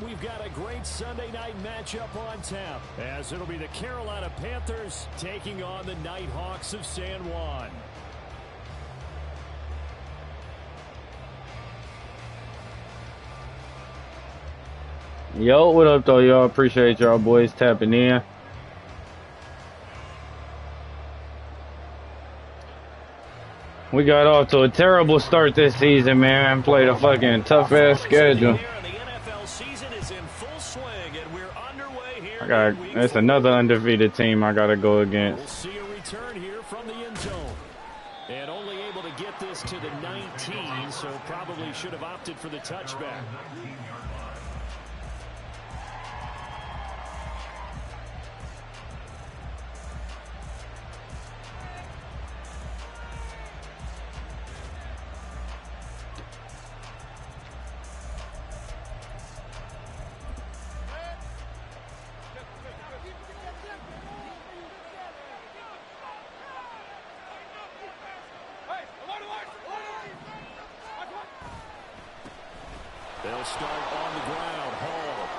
we've got a great Sunday night matchup on tap, as it'll be the Carolina Panthers taking on the Nighthawks of San Juan. Yo, what up, though, y'all? Appreciate y'all boys tapping in. We got off to a terrible start this season, man. Played a fucking tough-ass schedule. It's another undefeated team I gotta go against. We'll see a return here from the end zone. And only able to get this to the 19, so probably should have opted for the touchback. They'll start on the ground. Hall.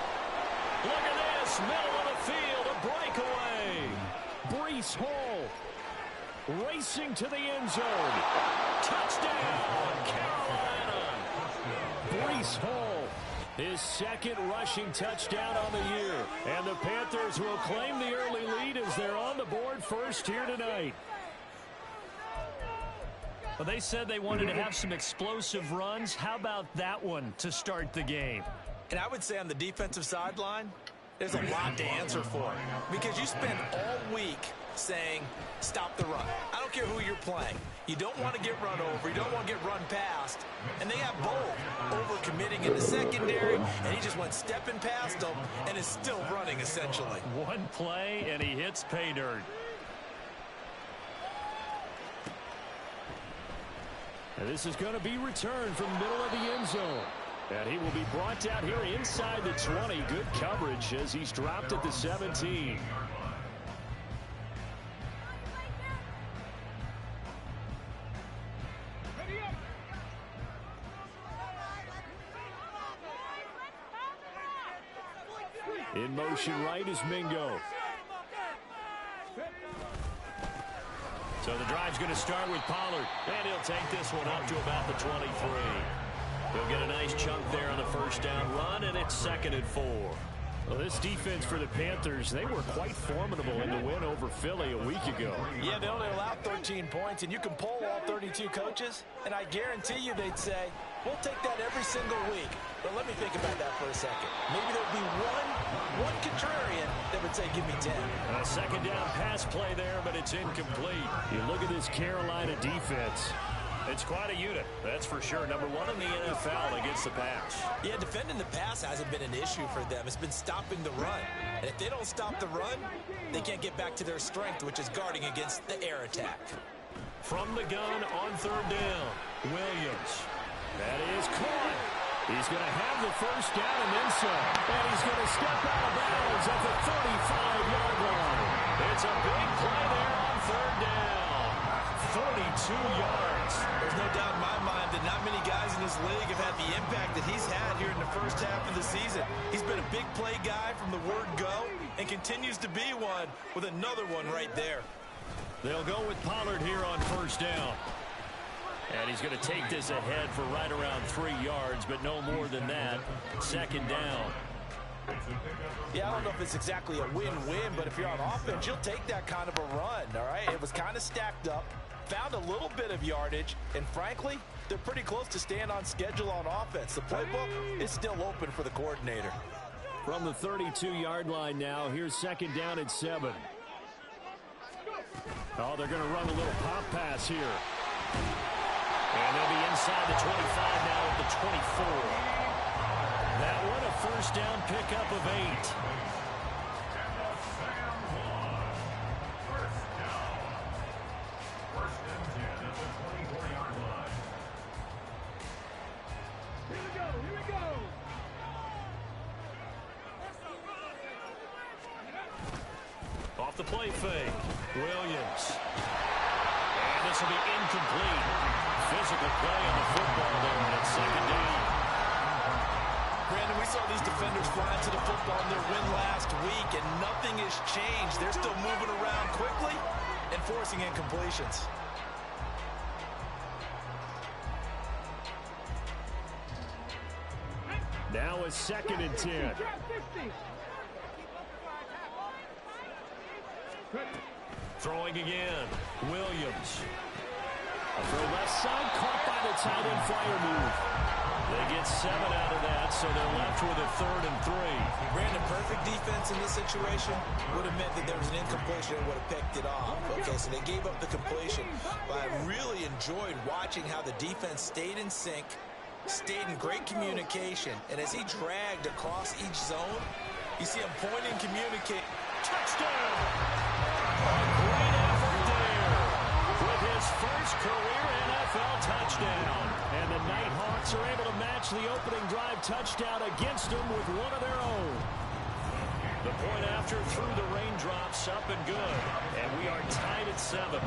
Look at this. Middle of the field. A breakaway. Breece Hall racing to the end zone. Touchdown, Carolina. Breece Hall, his second rushing touchdown on the year. And the Panthers will claim the early lead as they're on the board first here tonight. Well, they said they wanted to have some explosive runs. How about that one to start the game? And I would say on the defensive sideline, there's a lot to answer for. Because you spend all week saying, stop the run. I don't care who you're playing. You don't want to get run over. You don't want to get run past. And they have both over-committing in the secondary, and he just went stepping past them and is still running, essentially. One play, and he hits pay dirt. And this is going to be returned from the middle of the end zone. And he will be brought down here inside the 20. Good coverage as he's dropped at the 17. In motion right is Mingo. So the drive's going to start with Pollard. And he'll take this one up to about the 23. He'll get a nice chunk there on the first down run, and it's 2nd and 4. Well, this defense for the Panthers, they were quite formidable in the win over Philly a week ago. Yeah, they only allowed 13 points, and you can poll all 32 coaches, and I guarantee you they'd say, we'll take that every single week. But let me think about that for a second. Maybe there'll be one contrarian that would say, give me 10. A second down pass play there, but it's incomplete. You look at this Carolina defense. It's quite a unit, that's for sure. Number one in the NFL against the pass. Yeah, defending the pass hasn't been an issue for them. It's been stopping the run. And if they don't stop the run, they can't get back to their strength, which is guarding against the air attack. From the gun on 3rd down, Williams. That is caught. He's going to have the first down and then some. And he's going to step out of bounds at the 35-yard line. It's a big play there on 3rd down. 32 yards. There's no doubt in my mind that not many guys in this league have had the impact that he's had here in the first half of the season. He's been a big play guy from the word go and continues to be one with another one right there. They'll go with Pollard here on 1st down. And he's going to take this ahead for right around 3 yards, but no more than that. 2nd down. Yeah, I don't know if it's exactly a win-win, but if you're on offense, you'll take that kind of a run, all right? It was kind of stacked up, found a little bit of yardage, and frankly, they're pretty close to staying on schedule on offense. The playbook is still open for the coordinator. From the 32-yard line now, here's 2nd down at 7. Oh, they're going to run a little pop pass here. And they'll be inside the 25 now at the 24. That one a first down pickup of 8. Here we go. Off the play fake, Williams. And this will be incomplete. Physical play on the football there, and it's 2nd down. Brandon, we saw these defenders confined to the football in their win last week, and nothing has changed. They're still moving around quickly and forcing incompletions. Now a 2nd and 10. Throwing again. Williams. A throw left side, caught by the tight end flyer move. They get 7 out of that, so they're left with a 3rd and 3. Brandon, perfect defense in this situation would have meant that there was an incompletion and would have picked it off. Okay, so they gave up the completion. But I really enjoyed watching how the defense stayed in sync, stayed in great communication, and as he dragged across each zone, you see him pointing, communicate. Touchdown! A great effort there with his first career NFL touchdown. And the Nighthawks are able to match the opening drive touchdown against them with one of their own. The point after through the raindrops, up and good. And we are tied at 7.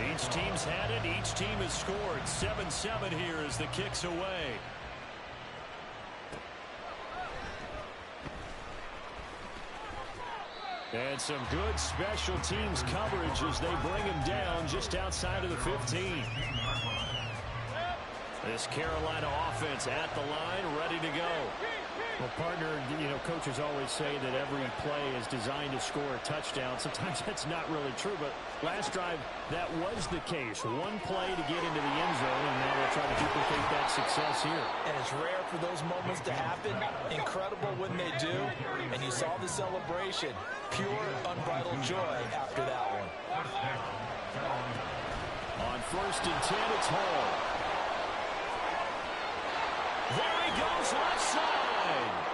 Each team's had it. Each team has scored. 7-7 here as the kick's away. And some good special teams coverage as they bring him down just outside of the 15. This Carolina offense at the line, ready to go. Well, partner, you know, coaches always say that every play is designed to score a touchdown. Sometimes that's not really true, but last drive, that was the case. One play to get into the end zone, and now they'll try to duplicate that success here. And it's rare for those moments to happen. Incredible when they do. And you saw the celebration. Pure, unbridled joy after that one. On 1st and 10, it's Hall. There he goes, left side.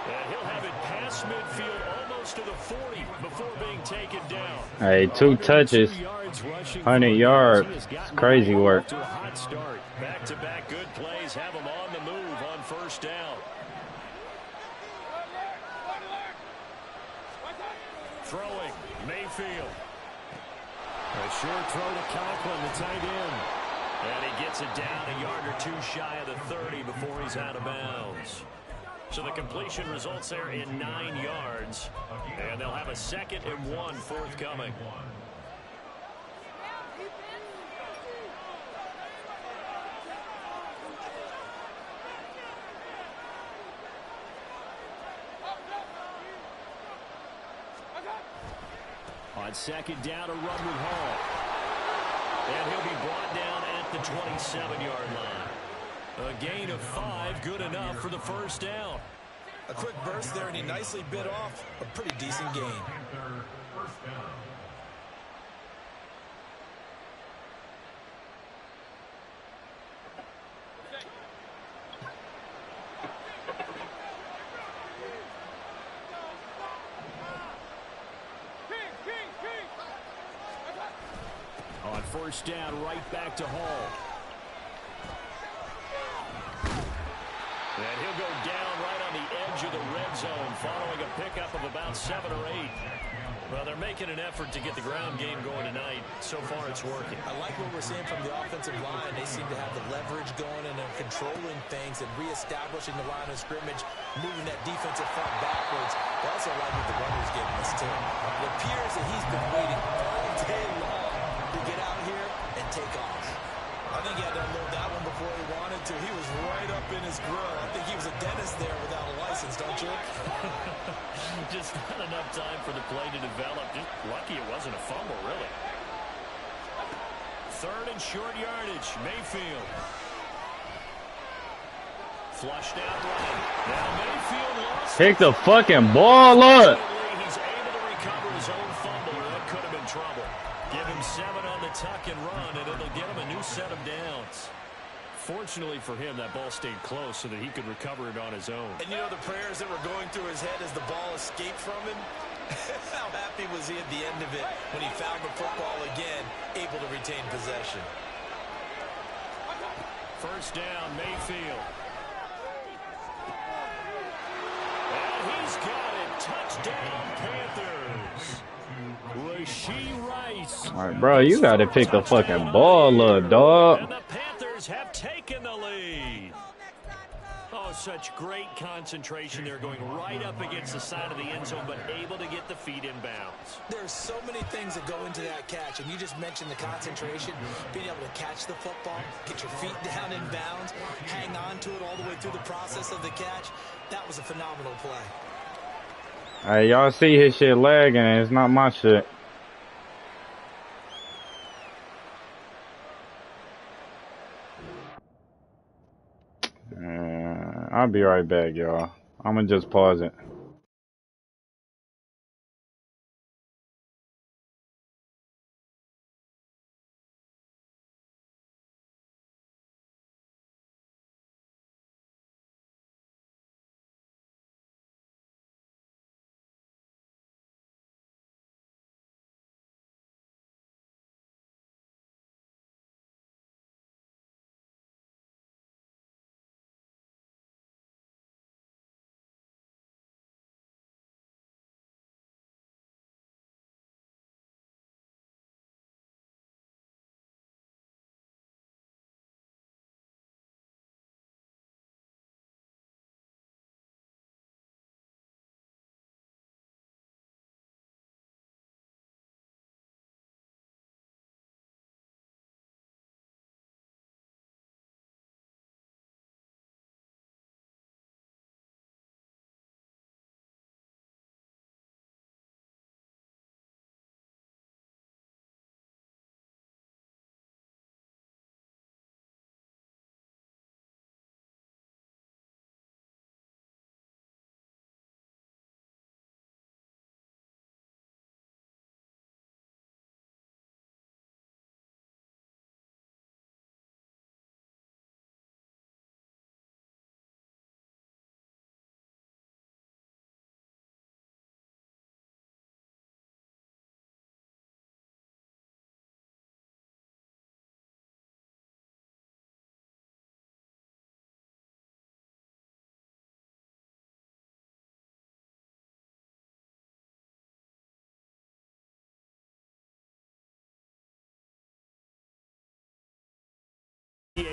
And he'll have it past midfield almost to the 40 before being taken down. Hey, 2 touches, 100 yards. It's crazy work. To a hot start. Back-to-back good plays have him on the move on 1st down. Throwing, Mayfield. A short throw to Conklin, the tight end. And he gets it down a yard or 2 shy of the 30 before he's out of bounds. So the completion results there in 9 yards. And they'll have a 2nd and 1 forthcoming. On 2nd down, a run with Hall. And he'll be brought down at the 27-yard line. A gain of 5, good enough for the 1st down. A quick burst there, and he nicely bit off a pretty decent gain. On 1st down, right back to Hall. And he'll go down right on the edge of the red zone following a pickup of about 7 or 8. Well, they're making an effort to get the ground game going tonight. So far, it's working. I like what we're seeing from the offensive line. They seem to have the leverage going and they're controlling things and reestablishing the line of scrimmage, moving that defensive front backwards. They also like what the runner's giving us, too. It appears that he's been waiting all day long to get out here and take off. I think he had to unload that one before he wanted to. He was right up in his grill. I think he was a dentist there without a license, don't you? Just not enough time for the play to develop. Just lucky it wasn't a fumble, really. 3rd and short yardage. Mayfield. Flushed out right. Now Mayfield lost. Pick the fucking ball up. He's able to recover his own fumble. That could have been trouble. Give him 7 on the tuck and run, and it'll get him a new set of downs. Fortunately for him, that ball stayed close so that he could recover it on his own. And you know the prayers that were going through his head as the ball escaped from him? How happy was he at the end of it when he found the football again, able to retain possession? 1st down, Mayfield. And he's got it. Touchdown, Panthers. Rasheed Rice. All right, bro, you got to pick the fucking ball up, dog. And the Panthers have taken the lead. Oh, such great concentration there, going right up against the side of the end zone, but able to get the feet in bounds. There's so many things that go into that catch, and you just mentioned the concentration, being able to catch the football, get your feet down in bounds, hang on to it all the way through the process of the catch. That was a phenomenal play. Hey, y'all see his shit lagging, and it's not my shit. I'll be right back, y'all. I'm gonna just pause it.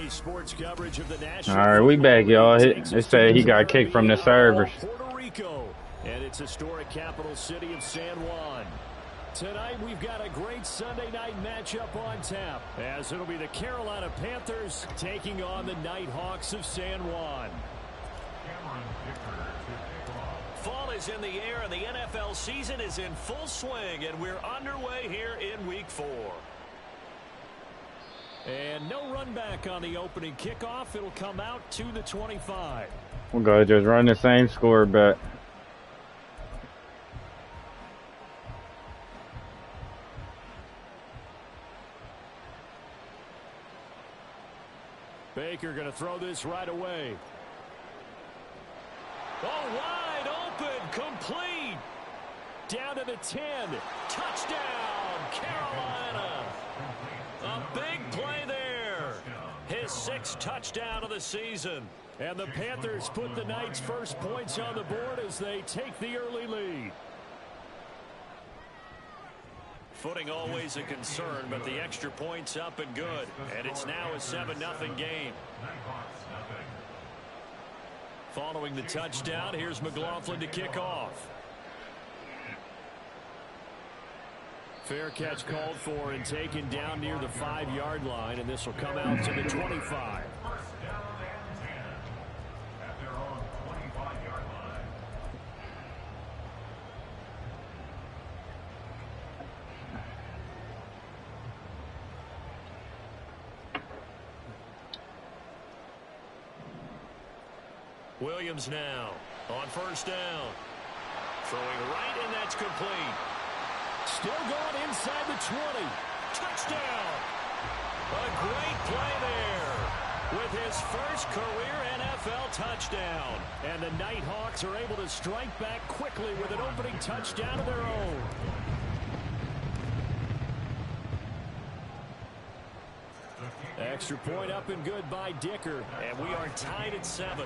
Sports coverage of the All National right, we back, y'all. They said he got kicked from the servers. Puerto Rico, and its historic capital city of San Juan. Tonight we've got a great Sunday night matchup on tap, as it'll be the Carolina Panthers taking on the Nighthawks of San Juan. Fall is in the air, and the NFL season is in full swing, and we're underway here in Week 4. And no run back on the opening kickoff. It'll come out to the 25. We're gonna just run the same score bet. Baker going to throw this right away. Oh, wide open, complete. Down to the 10. Touchdown, Carolina. A big play there. His 6th touchdown of the season. And the Panthers put the Knights' first points on the board as they take the early lead. Footing always a concern, but the extra point's up and good. And it's now a 7-0 game. Following the touchdown, here's McLaughlin to kick off. Fair catch called for and taken down near the 5-yard line, and this will come out to the 25. Williams now on first down. Throwing right, and that's complete. Still going inside the 20. Touchdown. A great play there with his first career NFL touchdown. And the Nighthawks are able to strike back quickly with an opening touchdown of their own. Extra point up and good by Dicker. And we are tied at 7.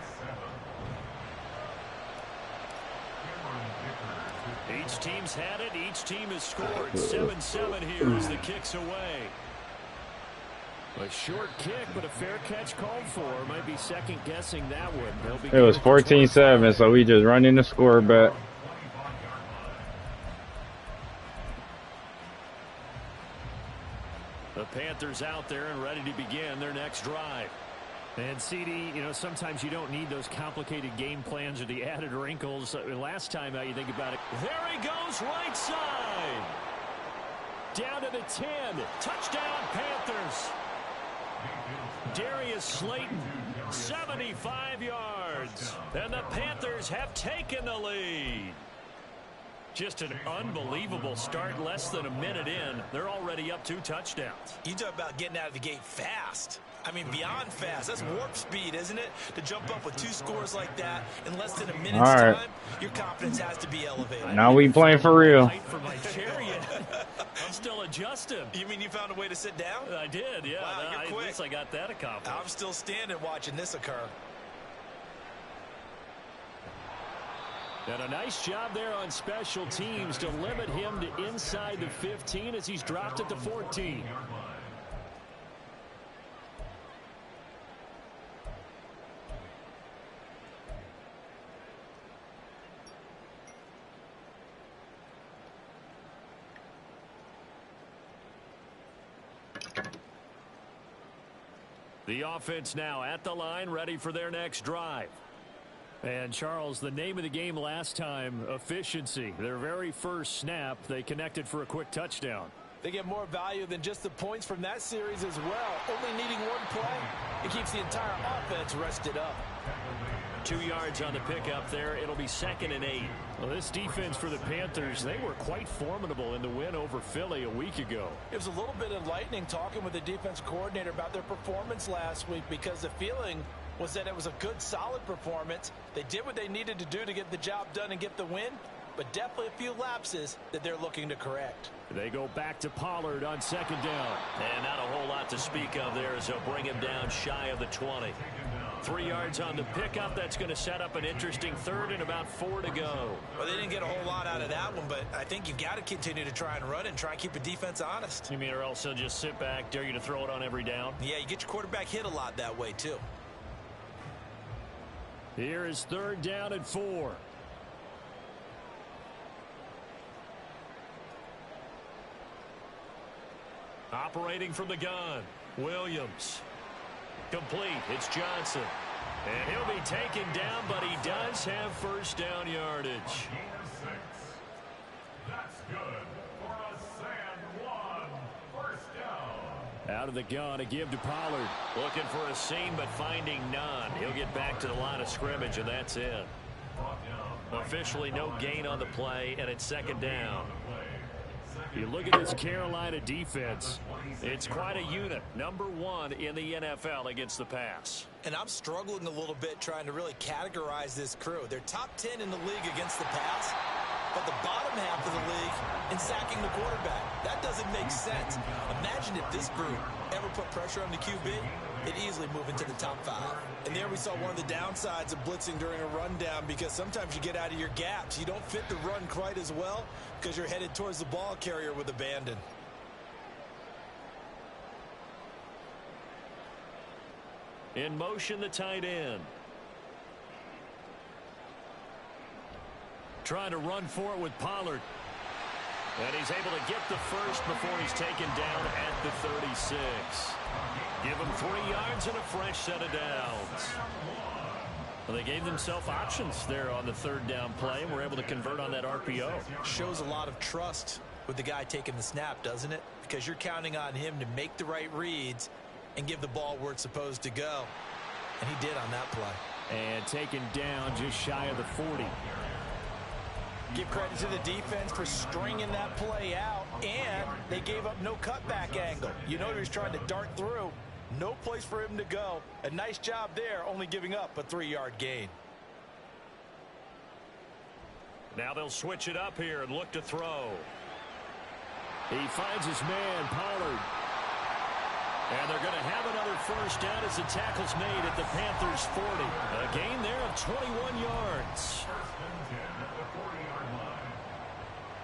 Each team's had it. Each team has scored. 7-7 here as the kick's away. A short kick, but a fair catch called for. Might be second guessing that one. It was 14-7, so we just running the score back. The Panthers out there and ready to begin their next drive. And CD, you know, sometimes you don't need those complicated game plans or the added wrinkles. Last time out, you think about it. There he goes, right side. Down to the 10. Touchdown, Panthers. Darius Slayton, 75 yards. And the Panthers have taken the lead. Just an unbelievable start. Less than a minute in, they're already up 2 touchdowns. You talk about getting out of the gate fast. I mean, beyond fast. That's warp speed, isn't it? To jump up with 2 scores like that in less than a minute's time, your confidence has to be elevated. Now we playing for real. For my chair yet. I'm still adjusting. You mean you found a way to sit down? I did, yeah. Wow, you're quick. At least I got that accomplished. I'm still standing watching this occur. And a nice job there on special teams to limit him to inside the 15 as he's dropped at the 14. The offense now at the line, ready for their next drive. And, Charles, the name of the game last time, efficiency. Their very first snap, they connected for a quick touchdown. They get more value than just the points from that series as well. Only needing 1 play, it keeps the entire offense rested up. 2 yards on the pickup there. It'll be 2nd and 8. Well, this defense for the Panthers, they were quite formidable in the win over Philly a week ago. It was a little bit enlightening talking with the defense coordinator about their performance last week because the feeling was that it was a good, solid performance. They did what they needed to do to get the job done and get the win, but definitely a few lapses that they're looking to correct. They go back to Pollard on 2nd down. And not a whole lot to speak of there as they'll bring him down shy of the 20. 3 yards on the pickup. That's going to set up an interesting 3rd and about 4 to go. Well, they didn't get a whole lot out of that one, but I think you've got to continue to try and run and try and keep the defense honest. You mean or else they'll just sit back, dare you to throw it on every down? Yeah, you get your quarterback hit a lot that way, too. Here is 3rd down and 4. Operating from the gun, Williams. Complete, it's Johnson. And he'll be taken down, but he does have first down yardage. That's good for a sand one. First down. Out of the gun, a give to Pollard. Looking for a seam, but finding none. He'll get back to the line of scrimmage, and that's it. Officially no gain on the play, and it's 2nd down. You look at this Carolina defense. It's quite a unit. Number 1 in the NFL against the pass. And I'm struggling a little bit trying to really categorize this crew. They're top 10 in the league against the pass, but the bottom half of the league in sacking the quarterback. That doesn't make sense. Imagine if this group ever put pressure on the QB, they'd easily move into the top 5. And there we saw one of the downsides of blitzing during a rundown because sometimes you get out of your gaps. You don't fit the run quite as well because you're headed towards the ball carrier with abandon. In motion, the tight end. Trying to run for it with Pollard. And he's able to get the first before he's taken down at the 36. Give him 3 yards and a fresh set of downs. Well, they gave themselves options there on the 3rd down play and were able to convert on that RPO. Shows a lot of trust with the guy taking the snap, doesn't it? Because you're counting on him to make the right reads and give the ball where it's supposed to go. And he did on that play. And taken down just shy of the 40. Give credit to the defense for stringing that play out, and they gave up no cutback angle. You know he was trying to dart through. No place for him to go. A nice job there, only giving up a 3-yard gain. Now they'll switch it up here and look to throw. He finds his man, Pollard. And they're going to have another first down as the tackle's made at the Panthers' 40. A gain there of 21 yards.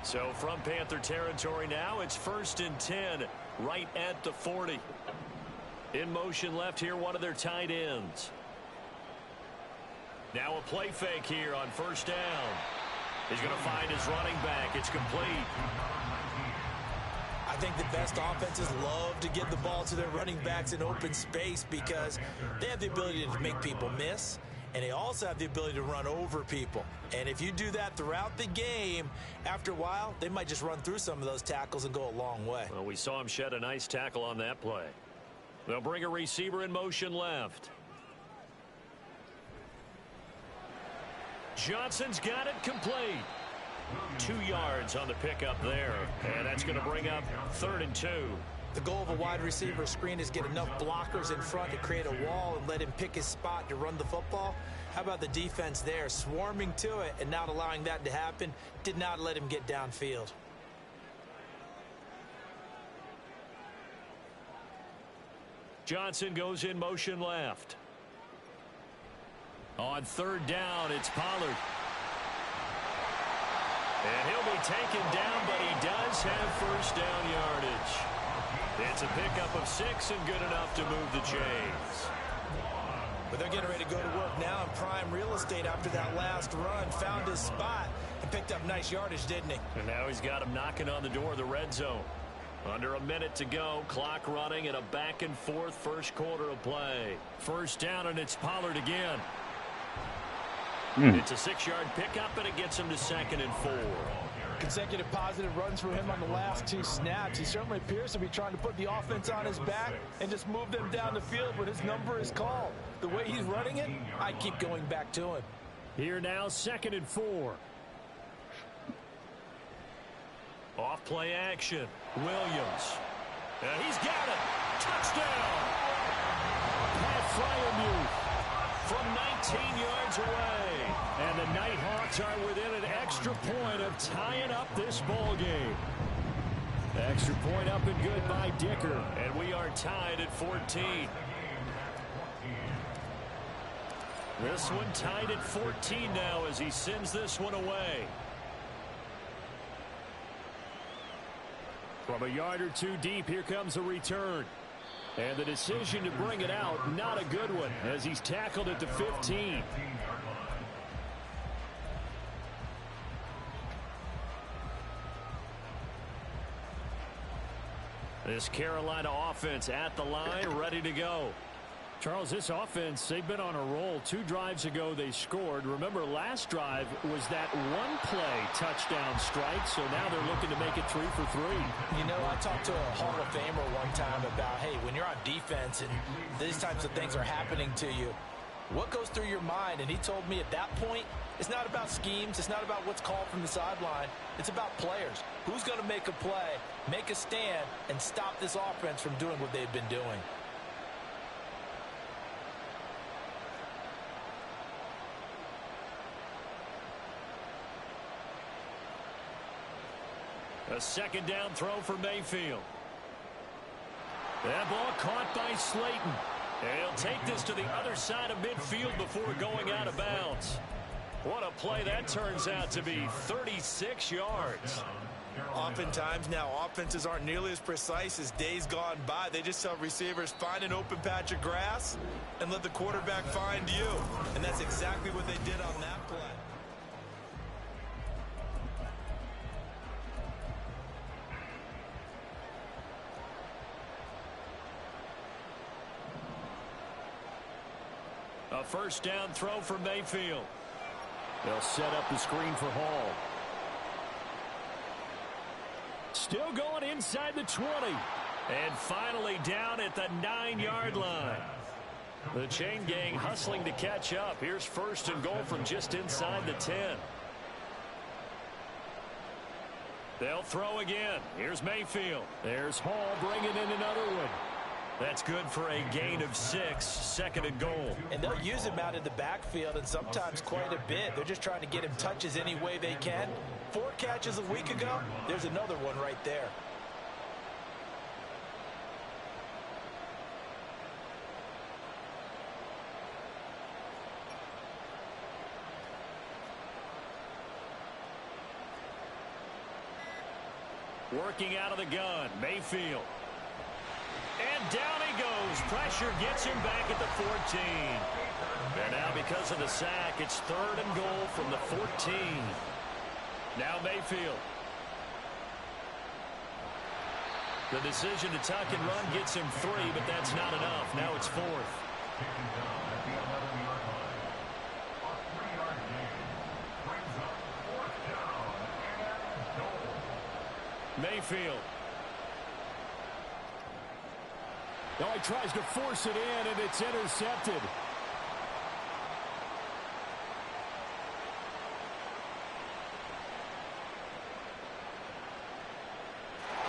So from Panther territory now, it's 1st and 10 right at the 40. In motion left here, one of their tight ends. Now a play fake here on first down. He's going to find his running back. It's complete. I think the best offenses love to get the ball to their running backs in open space because they have the ability to make people miss, and they also have the ability to run over people. And if you do that throughout the game, after a while, they might just run through some of those tackles and go a long way. Well, we saw him shed a nice tackle on that play. They'll bring a receiver in motion left. Johnson's got it complete. 2 yards on the pickup there, and that's going to bring up 3rd and 2. The goal of a wide receiver screen is get enough blockers in front to create a wall and let him pick his spot to run the football. How about the defense there, swarming to it and not allowing that to happen? Did not let him get downfield. Johnson goes in motion left. On 3rd down, it's Pollard. And he'll be taken down, but he does have first down yardage. It's a pickup of 6 and good enough to move the chains. But they're getting ready to go to work now in prime real estate after that last run. Found his spot and picked up nice yardage, didn't he? And now he's got him knocking on the door of the red zone. Under a minute to go, clock running, and a back-and-forth first quarter of play. First down, and it's Pollard again. It's a 6-yard pickup, and it gets him to 2nd and 4. Consecutive positive runs for him on the last 2 snaps. He certainly appears to be trying to put the offense on his back and just move them down the field when his number is called. The way he's running it, I keep going back to him. Here now, 2nd and 4. Off play action. Williams. And he's got it. Touchdown. Pat Fryermuth from 19 yards away. And the Nighthawks are within an extra point of tying up this ball game. Extra point up and good by Dicker. And we are tied at 14. This one tied at 14 now as he sends this one away. From a yard or 2 deep, here comes a return. And the decision to bring it out, not a good one, as he's tackled at the 15. This Carolina offense at the line, ready to go. Charles, this offense, they've been on a roll. 2 drives ago, they scored. Remember, last drive was that one-play touchdown strike, so now they're looking to make it 3 for 3. You know, I talked to a Hall of Famer one time about, hey, when you're on defense and these types of things are happening to you, what goes through your mind? And he told me at that point, it's not about schemes. It's not about what's called from the sideline. It's about players. Who's going to make a play, make a stand, and stop this offense from doing what they've been doing? A 2nd down throw for Mayfield. That ball caught by Slayton. And he'll take this to the other side of midfield before going out of bounds. What a play that turns out to be. 36 yards. Oftentimes now offenses aren't nearly as precise as days gone by. They just tell receivers, find an open patch of grass and let the quarterback find you. And that's exactly what they did on that play. A first down throw for Mayfield. They'll set up the screen for Hall. Still going inside the 20. And finally down at the 9-yard line. The chain gang hustling to catch up. Here's 1st and goal from just inside the 10. They'll throw again. Here's Mayfield. There's Hall bringing in another one. That's good for a gain of 6, 2nd and goal. And they'll use him out in the backfield, and sometimes quite a bit. They're just trying to get him touches any way they can. 4 catches a week ago, there's another one right there. Working out of the gun, Mayfield. And down he goes goes. Pressure gets him back at the 14. And now because of the sack, it's 3rd and goal from the 14. Now Mayfield. The decision to tuck and run gets him 3, but that's not enough. Now it's 4th. Mayfield. Oh, he tries to force it in, and it's intercepted.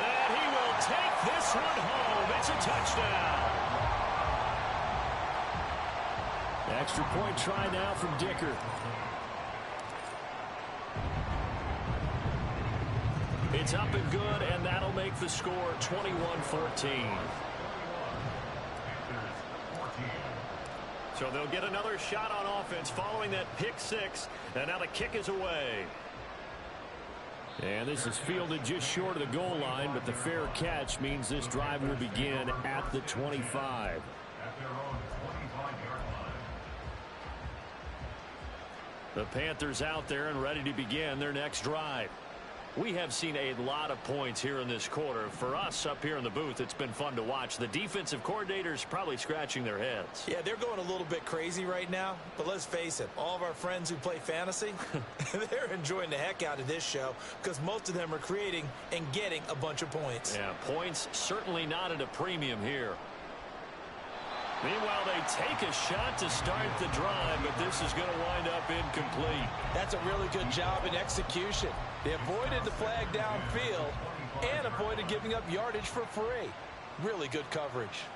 And he will take this one home. It's a touchdown. Extra point try now from Dicker. It's up and good, and that'll make the score 21-14. So they'll get another shot on offense following that pick 6, and now the kick is away. And this is fielded just short of the goal line, but the fair catch means this drive will begin at the 25. The Panthers out there and ready to begin their next drive. We have seen a lot of points here in this quarter. For us up here in the booth, it's been fun to watch. The defensive coordinators probably scratching their heads. Yeah, they're going a little bit crazy right now. But let's face it, all of our friends who play fantasy, they're enjoying the heck out of this show because most of them are creating and getting a bunch of points. Yeah, points certainly not at a premium here. Meanwhile, they take a shot to start the drive, but this is going to wind up incomplete. That's a really good job in execution. They avoided the flag downfield and avoided giving up yardage for free. Really good coverage.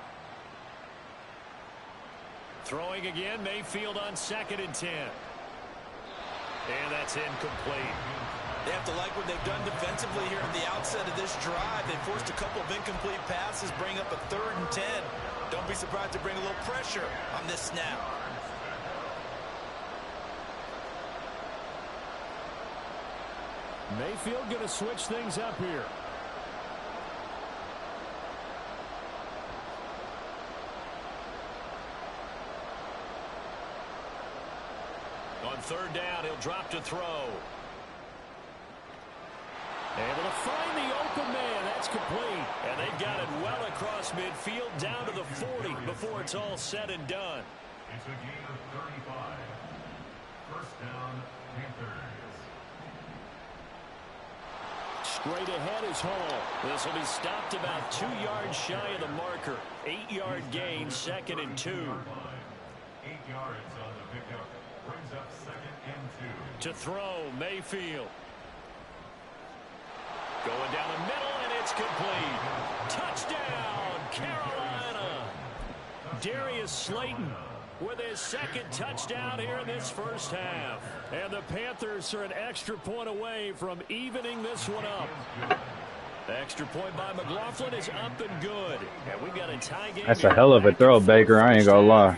Throwing again, Mayfield on 2nd and 10. And that's incomplete. They have to like what they've done defensively here at the outset of this drive. They forced a couple of incomplete passes, bring up a 3rd and 10. Don't be surprised to bring a little pressure on this snap. Mayfield going to switch things up here. On 3rd down, he'll drop to throw. Able to find the open man. That's complete. And they've got it well across midfield down to the 40 before it's all said and done. It's a gain of 35. 1st down, Panthers. Straight ahead is Hall. This will be stopped about 2 yards shy of the marker. 8-yard gain, 2nd and 2. 8 yards on the pickup. Brings up 2nd and 2. To throw, Mayfield. Going down the middle, and it's complete. Touchdown, Carolina. Darius Slayton with his 2nd touchdown here in this 1st half. And the Panthers are an extra point away from evening this one up. The extra point by McLaughlin is up and good. And we've got a tie game. That's a hell of a throw, Baker. I ain't gonna lie.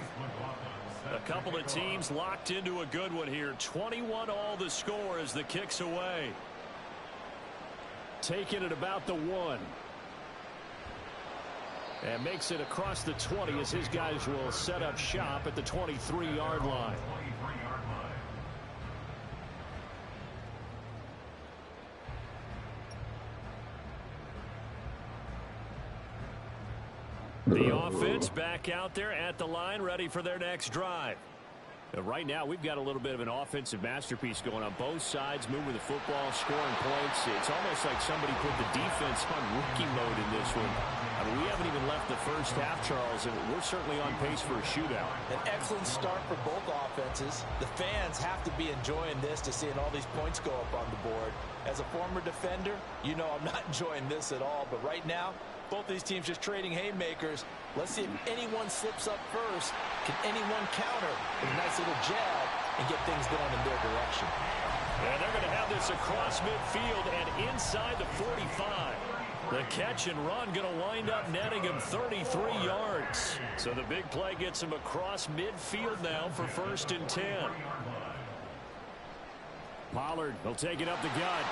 A couple of teams locked into a good one here. 21 all the score as the kick's away. Taking it about the 1. And makes it across the 20 as his guys will set up shop at the 23-yard line. The offense back out there at the line, ready for their next drive. Right now, we've got a little bit of an offensive masterpiece going on both sides, moving the football, scoring points. It's almost like somebody put the defense on rookie mode in this one. I mean, we haven't even left the 1st half, Charles, and we're certainly on pace for a shootout. An excellent start for both offenses. The fans have to be enjoying this to seeing all these points go up on the board. As a former defender, you know I'm not enjoying this at all, but right now, both these teams just trading haymakers. Let's see if anyone slips up first. Can anyone counter with a nice little jab and get things going in their direction? And they're going to have this across midfield and inside the 45. The catch and run going to wind up netting him 33 yards. So the big play gets him across midfield now for 1st and 10. Pollard will take it up the gut.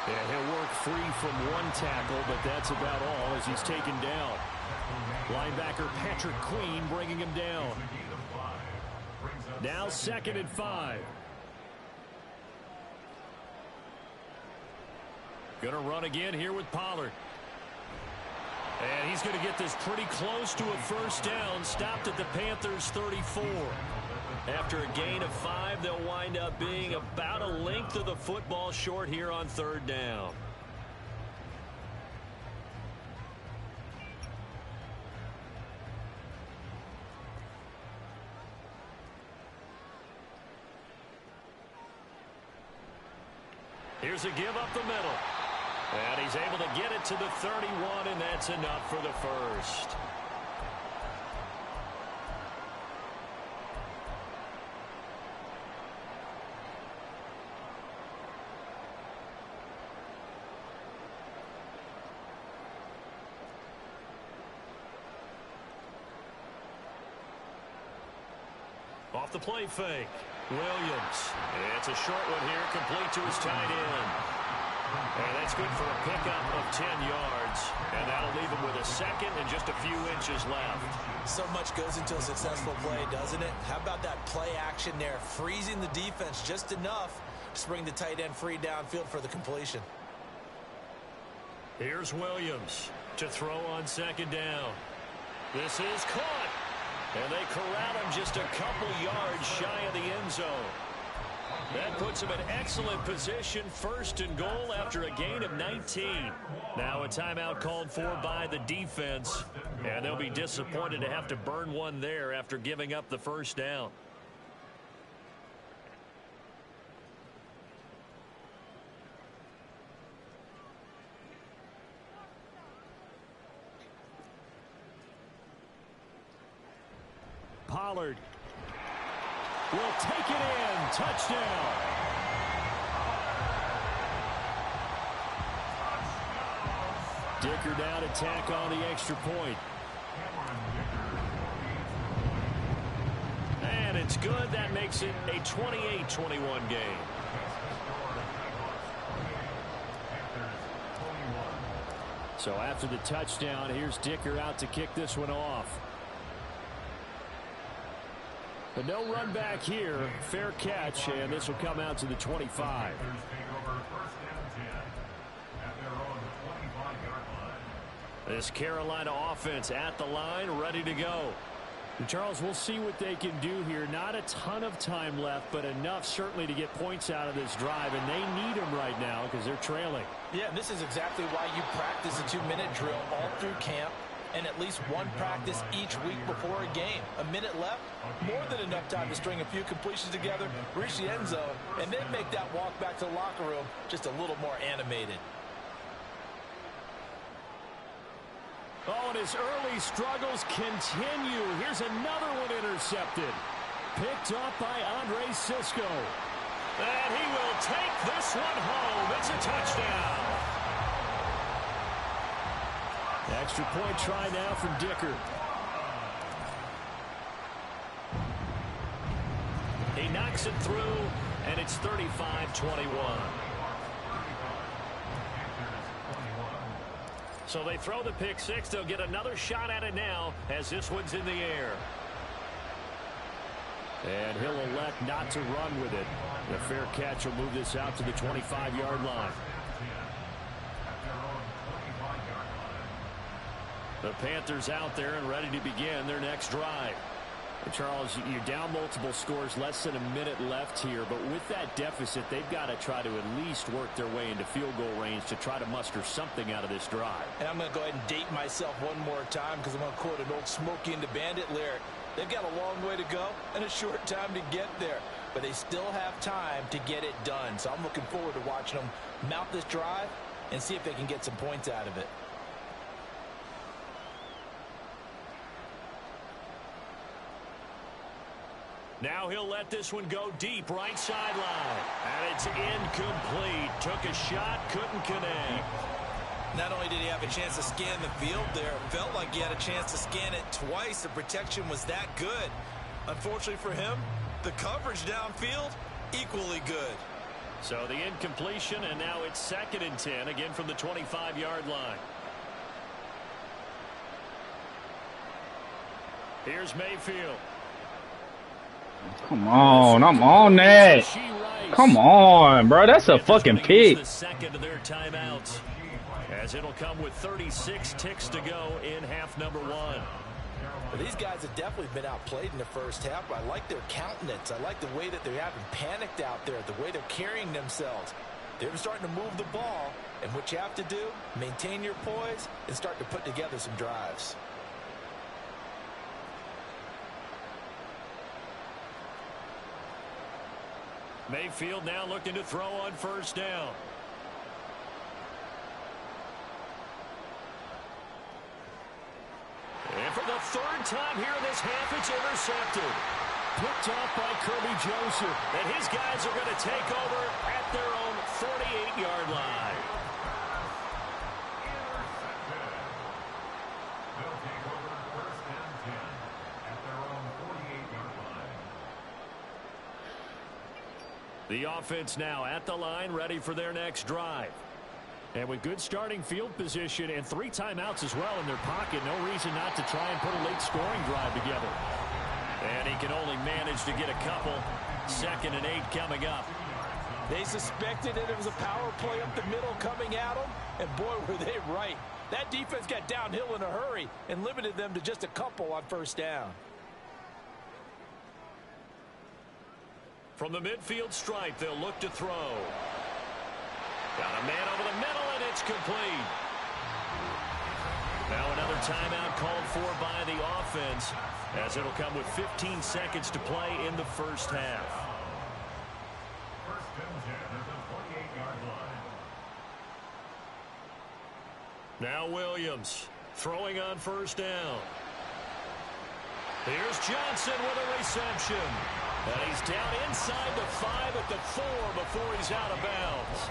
Yeah, he'll work free from one tackle, but that's about all as he's taken down. Linebacker Patrick Queen bringing him down. Now 2nd and 5. Going to run again here with Pollard. And he's going to get this pretty close to a first down. Stopped at the Panthers' 34. After a gain of 5, they'll wind up being about a length of the football short here on 3rd down. Here's a give up the middle. And he's able to get it to the 31, and that's enough for the first. Off the play fake. Williams. It's a short one here, complete to his tight end. And that's good for a pickup of 10 yards. And that'll leave him with a 2nd and just a few inches left. So much goes into a successful play, doesn't it? How about that play action there, freezing the defense just enough to bring the tight end free downfield for the completion. Here's Williams to throw on 2nd down. This is caught. And they corral him just a couple yards shy of the end zone. That puts him in excellent position, 1st and goal after a gain of 19. Now a timeout called for by the defense. And they'll be disappointed to have to burn one there after giving up the first down. Pollard will take it in. Touchdown. Dicker down to tack on the extra point. And it's good. That makes it a 28-21 game. So after the touchdown, here's Dicker out to kick this one off. But no run back here. Fair catch, and this will come out to the 25. This Carolina offense at the line, ready to go. And Charles, we'll see what they can do here. Not a ton of time left, but enough certainly to get points out of this drive, and they need them right now because they're trailing. Yeah, and this is exactly why you practice a 2-minute drill all through camp, and at least one practice each week before a game. A minute left, more than enough time to string a few completions together, reach the end zone, and then make that walk back to the locker room just a little more animated. Oh, and his early struggles continue. Here's another one intercepted. Picked up by Andre Sisco. And he will take this one home. It's a touchdown. Extra point try now from Dicker. He knocks it through, and it's 35-21. So they throw the pick six. They'll get another shot at it now as this one's in the air. And he'll elect not to run with it. The fair catch will move this out to the 25-yard line. The Panthers out there and ready to begin their next drive. And Charles, you're down multiple scores, less than a minute left here. But with that deficit, they've got to try to at least work their way into field goal range to try to muster something out of this drive. And I'm going to go ahead and date myself one more time because I'm going to quote an old Smokey and the Bandit lyric. They've got a long way to go and a short time to get there. But they still have time to get it done. So I'm looking forward to watching them mount this drive and see if they can get some points out of it. Now he'll let this one go deep, right sideline. And it's incomplete. Took a shot, couldn't connect. Not only did he have a chance to scan the field there, it felt like he had a chance to scan it twice. The protection was that good. Unfortunately for him, the coverage downfield, equally good. So the incompletion, and now it's 2nd and 10, again from the 25-yard line. Here's Mayfield. Come on, I'm on that. Come on, bro. That's a fucking pick. The second of their timeouts, as it'll come with 36 ticks to go in half number one. Well, these guys have definitely been outplayed in the first half, but I like their countenance. I like the way that they haven't panicked out there, the way they're carrying themselves. They're starting to move the ball, and what you have to do, maintain your poise and start to put together some drives. Mayfield now looking to throw on first down. And for the third time here in this half, it's intercepted. Picked off by Kirby Joseph. And his guys are going to take over at their own 48-yard line. They'll take over first and 10 at their own 48-yard line. The offense now at the line, ready for their next drive. And with good starting field position and 3 timeouts as well in their pocket, no reason not to try and put a late scoring drive together. And he can only manage to get a couple. 2nd and 8 coming up. They suspected that it was a power play up the middle coming at them, and boy, were they right. That defense got downhill in a hurry and limited them to just a couple on first down. From the midfield stripe, they'll look to throw. Got a man over the middle, and it's complete. Now another timeout called for by the offense, as it'll come with 15 seconds to play in the first half. First and 10 at the 48-yard line. Now Williams throwing on first down. Here's Johnson with a reception. And he's down inside the 5 at the 4 before he's out of bounds.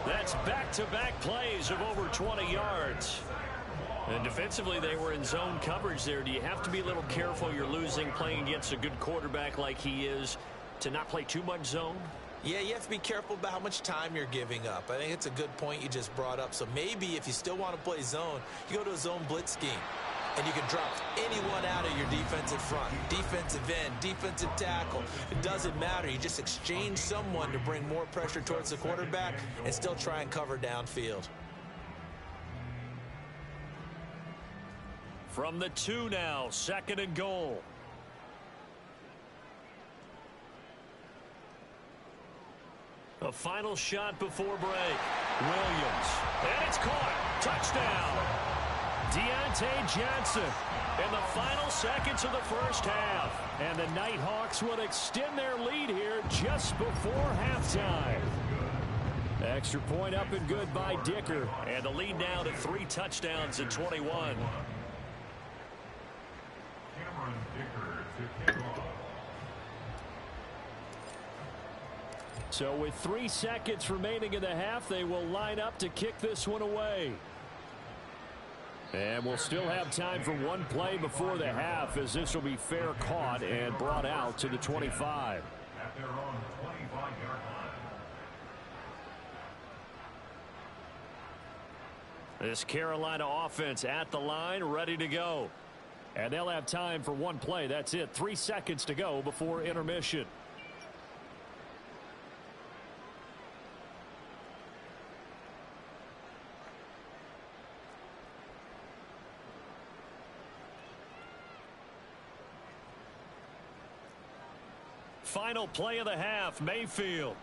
That's back-to-back plays of over 20 yards. And defensively, they were in zone coverage there. Do you have to be a little careful? You're losing playing against a good quarterback like he is to not play too much zone? Yeah, you have to be careful about how much time you're giving up. I think it's a good point you just brought up. So maybe if you still want to play zone, you go to a zone blitz scheme. And you can drop anyone out of your defensive front, defensive end, defensive tackle. It doesn't matter. You just exchange someone to bring more pressure towards the quarterback and still try and cover downfield. From the 2 now, 2nd and goal. A final shot before break. Williams. And it's caught. Touchdown. Deontay Johnson in the final seconds of the first half. And the Nighthawks will extend their lead here just before halftime. Extra point up and good by Dicker. And the lead now to 3 touchdowns in 21. Cameron Dicker to kick off. So with 3 seconds remaining in the half, they will line up to kick this one away. And we'll still have time for one play before the half, as this will be fair caught and brought out to the 25. At their own 25-yard line. This Carolina offense at the line, ready to go. And they'll have time for one play. That's it. 3 seconds to go before intermission. Final play of the half, Mayfield.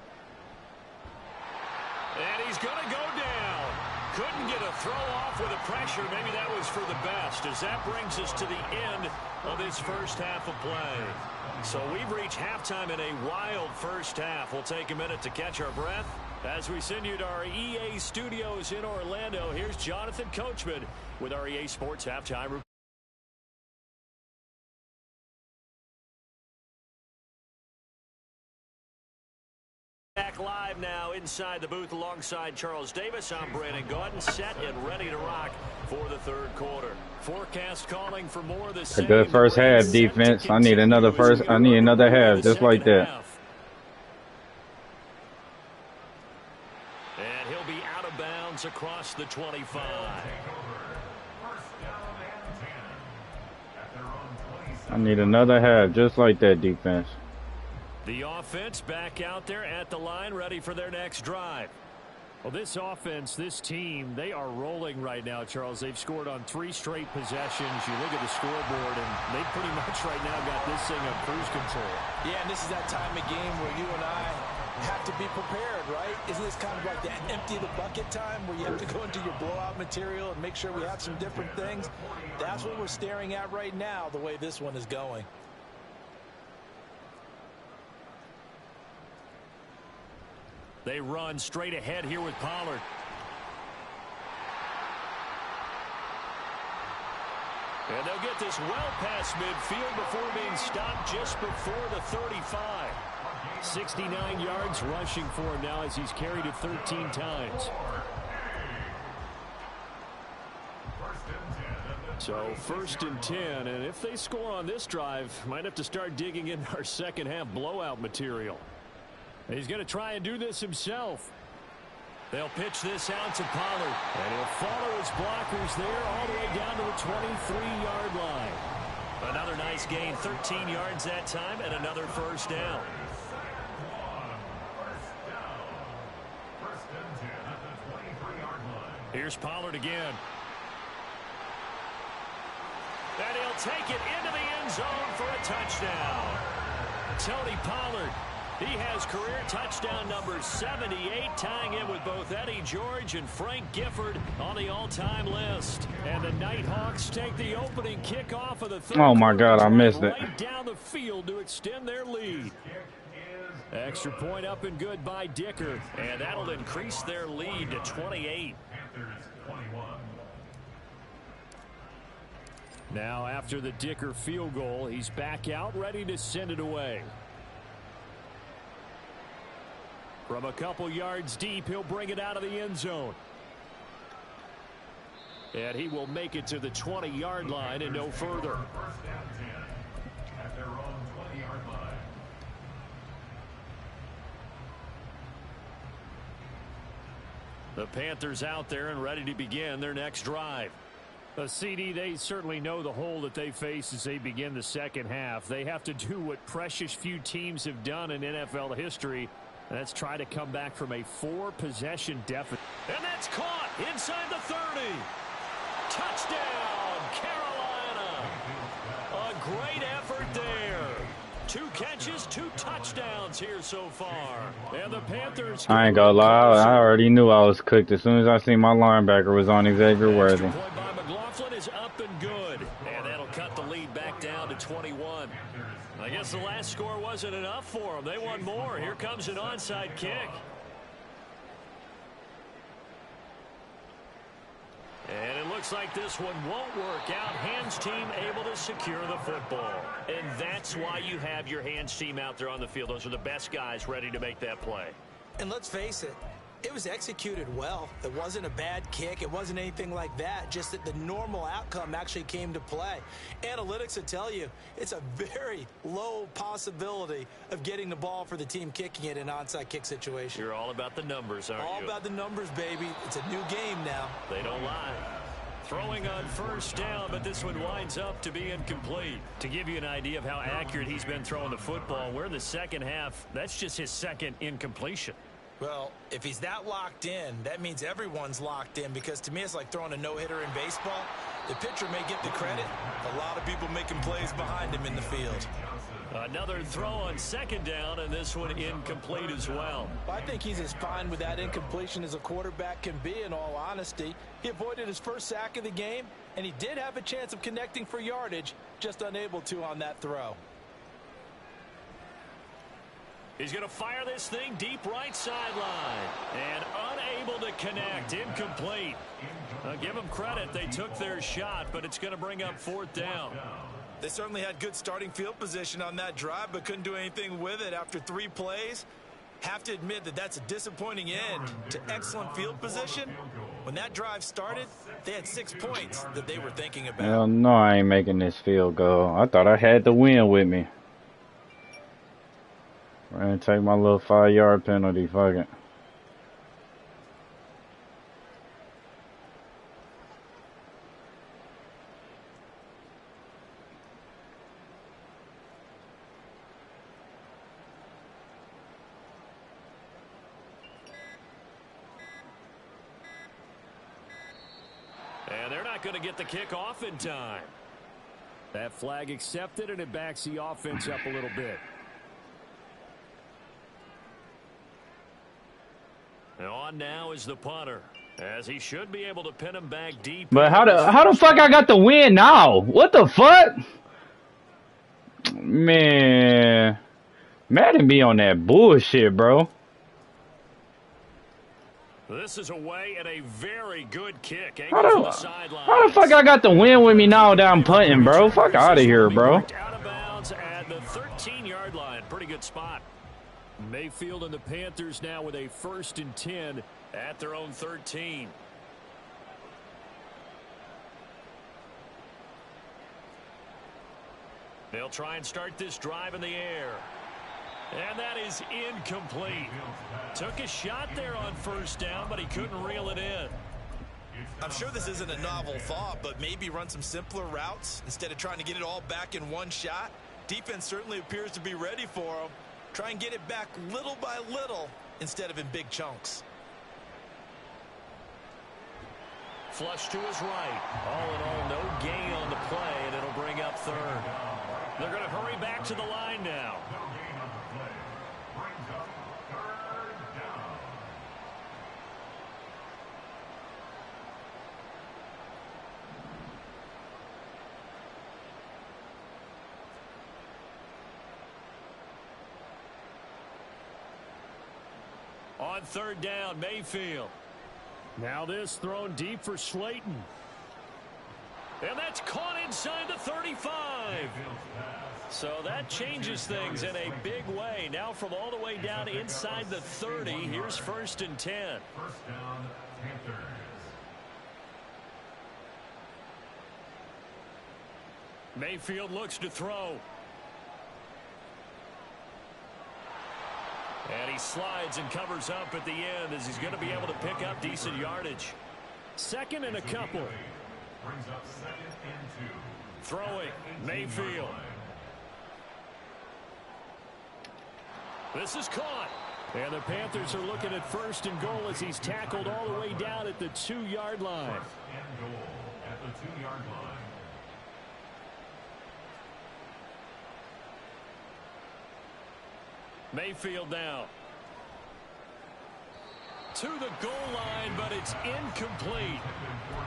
And he's going to go down. Couldn't get a throw off with the pressure. Maybe that was for the best, as that brings us to the end of this first half of play. So we've reached halftime in a wild first half. We'll take a minute to catch our breath as we send you to our EA studios in Orlando. Here's Jonathan Coachman with our EA Sports Halftime Report. Back live now inside the booth alongside Charles Davis. I'm Brandon Gaudin, set and ready to rock for the third quarter. Forecast calling for more of the same. A good first half defense. I need another half just like that. And he'll be out of bounds across the 25. First down and 10 at their own 27. I need another half, just like that defense. The offense back out there at the line, ready for their next drive. Well, this offense, this team, they are rolling right now, Charles. They've scored on 3 straight possessions. You look at the scoreboard, and they pretty much right now got this thing on cruise control. Yeah, and this is that time of game where you and I have to be prepared, right? Isn't this kind of like that empty the bucket time where you have to go into your blowout material and make sure we have some different things? That's what we're staring at right now, the way this one is going. They run straight ahead here with Pollard. And they'll get this well past midfield before being stopped just before the 35. 69 yards rushing for him now as he's carried it 13 times. So 1st and 10, and if they score on this drive, might have to start digging in our second half blowout material. He's going to try and do this himself. They'll pitch this out to Pollard, and he'll follow his blockers there all the way down to the 23-yard line. Another nice gain, 13 yards that time, and another first down. Here's Pollard again. And he'll take it into the end zone for a touchdown. Tony Pollard. He has career touchdown number 78, tying in with both Eddie George and Frank Gifford on the all-time list. And the Nighthawks take the opening kickoff of the third. Oh my God, I missed it. Right down the field to extend their lead. Extra point up and good by Dicker, and that'll increase their lead to 28. Now after the Dicker field goal, he's back out ready to send it away. From a couple yards deep, he'll bring it out of the end zone. And he will make it to the 20-yard line and no further. The Panthers out there and ready to begin their next drive. A CD, they certainly know the hole that they face as they begin the second half. They have to do what precious few teams have done in NFL history. Let's try to come back from a 4-possession deficit. And that's caught inside the 30. Touchdown, Carolina. A great effort there. 2 catches, 2 touchdowns here so far. And the Panthers. I ain't gonna lie, I already knew I was cooked as soon as I seen my linebacker was on Xavier Worthy. Point by McLaughlin is up and good. And that'll cut the lead back down to 21. I guess the last score wasn't enough for them. They won more. Here comes an onside kick. And it looks like this one won't work out. Hands team able to secure the football. And that's why you have your hands team out there on the field. Those are the best guys ready to make that play. And let's face it, it was executed well. It wasn't a bad kick. It wasn't anything like that. Just that the normal outcome actually came to play. Analytics will tell you it's a very low possibility of getting the ball for the team kicking it in an onside kick situation. You're all about the numbers, aren't you? All about the numbers, baby. It's a new game now. They don't lie. Throwing on first down, but this one winds up to be incomplete. To give you an idea of how accurate he's been throwing the football, we're in the second half. That's just his second incompletion. Well, if he's that locked in, that means everyone's locked in, because to me it's like throwing a no-hitter in baseball. The pitcher may get the credit. A lot of people making plays behind him in the field. Another throw on second down, and this one incomplete as well. I think he's as fine with that incompletion as a quarterback can be, in all honesty. He avoided his first sack of the game, and he did have a chance of connecting for yardage, just unable to on that throw. He's going to fire this thing deep right sideline. And unable to connect. Incomplete. Give them credit. They took their shot, but it's going to bring up 4th down. They certainly had good starting field position on that drive, but couldn't do anything with it after 3 plays. Have to admit that that's a disappointing end to excellent field position. When that drive started, they had 6 points that they were thinking about. Hell no, I ain't making this field goal. I thought I had the win with me. I'm gonna take my little 5-yard penalty. Fuck it. not going to get the kick off in time. That flag accepted, and it backs the offense up a little bit. And on now is the punter, as he should be able to pin him back deep. But how the fuck I got the win now? What the fuck? Man, Madden be on that bullshit, bro. This is away at a very good kick. How the fuck I got the win with me now that I'm punting, bro? Fuck out of here, bro. Out of bounds at the 13-yard line. Pretty good spot. Mayfield and the Panthers now with a 1st and 10 at their own 13. They'll try and start this drive in the air. And that is incomplete. Took a shot there on 1st down, but he couldn't reel it in. I'm sure this isn't a novel thought, but maybe run some simpler routes instead of trying to get it all back in one shot. Defense certainly appears to be ready for him. Try and get it back little by little instead of in big chunks. Flush to his right. All in all, no gain on the play, and it'll bring up 3rd. They're going to hurry back to the line now. On 3rd down, Mayfield. Now this thrown deep for Slayton. And that's caught inside the 35. So that changes things in a big way. Now from all the way down inside the 30, here's 1st and 10. 1st down, Panthers. Mayfield looks to throw. And he slides and covers up at the end as he's going to be able to pick up decent yardage. 2nd and a couple. Brings up 2nd and 2. Throwing, Mayfield. This is caught. And the Panthers are looking at 1st and goal as he's tackled all the way down at the 2-yard line. 1st and goal at the 2-yard line. Mayfield now. To the goal line, but it's incomplete.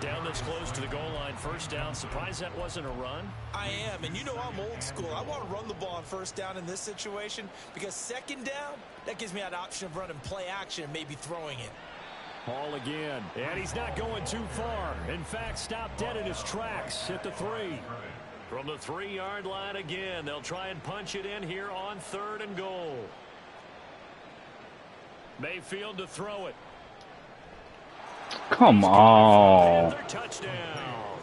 Down this close to the goal line, 1st down. Surprised that wasn't a run? I am, and you know I'm old school. I want to run the ball on 1st down in this situation because 2nd down, that gives me an option of running play action and maybe throwing it. Ball again, and he's not going too far. In fact, stopped dead in his tracks at the 3. From the 3-yard line again, they'll try and punch it in here on 3rd and goal. Mayfield to throw it. Come on. Touchdown.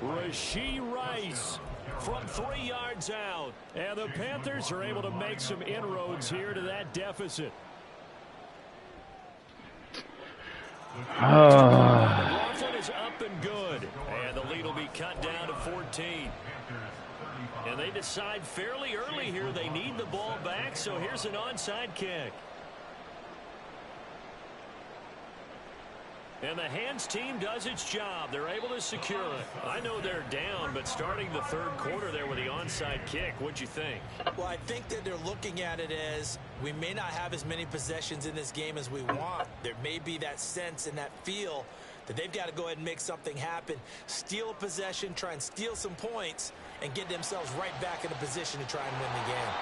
Rashee Rice from 3 yards out. And the Panthers are able to make some inroads here to that deficit. McLaughlin is up and good. And the lead will be cut down to 14. And they decide fairly early here they need the ball back, so here's an onside kick. And the hands team does its job. They're able to secure it. I know they're down, but starting the 3rd quarter there with the onside kick, what'd you think? Well, I think that they're looking at it as we may not have as many possessions in this game as we want. There may be that sense and that feel that they've got to go ahead and make something happen, steal a possession, try and steal some points, and get themselves right back in a position to try and win the game.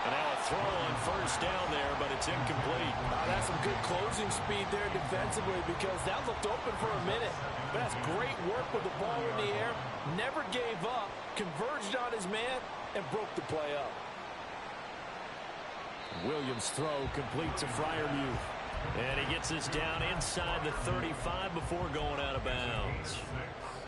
And now a throw on 1st down there, but it's incomplete. That's some good closing speed there defensively because that looked open for a minute. But that's great work with the ball in the air. Never gave up, converged on his man, and broke the play up. Williams' throw complete to Freiermuth. And he gets this down inside the 35 before going out of bounds.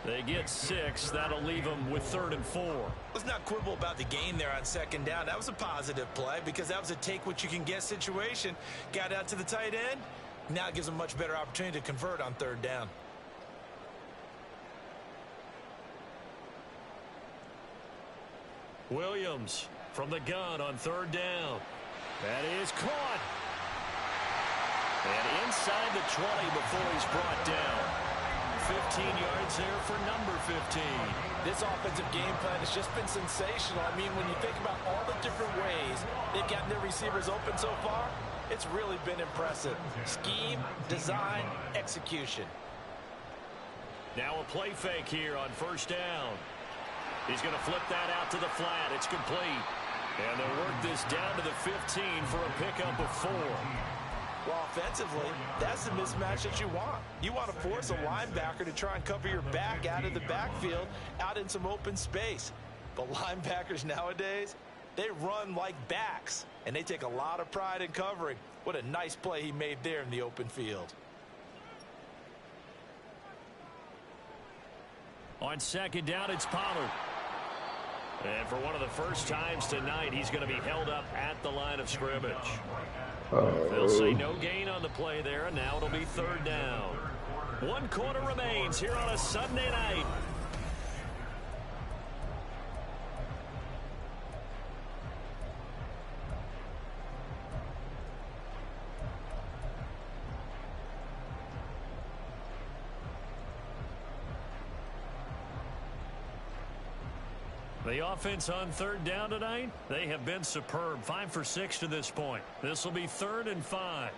They get 6. That'll leave them with 3rd and 4. Let's not quibble about the gain there on 2nd down. That was a positive play because that was a take-what-you-can-get situation. Got out to the tight end. Now it gives them a much better opportunity to convert on 3rd down. Williams from the gun on 3rd down. That is caught. And inside the 20 before he's brought down. 15 yards there for number 15. This offensive game plan has just been sensational. I mean, when you think about all the different ways they've gotten their receivers open so far, it's really been impressive. Scheme, design, execution. Now a play fake here on first down. He's going to flip that out to the flat. It's complete. And they'll work this down to the 15 for a pickup of 4. Well, offensively, that's the mismatch that you want. You want to force a linebacker to try and cover your back out of the backfield, out in some open space. But linebackers nowadays, they run like backs, and they take a lot of pride in covering. What a nice play he made there in the open field. On second down, it's Pollard. And for one of the first times tonight, he's going to be held up at the line of scrimmage. They'll say no gain on the play there, and now it'll be third down. 1 quarter remains here on a Sunday night. The offense on third down tonight, they have been superb. 5 for 6 to this point. This will be 3rd and 5.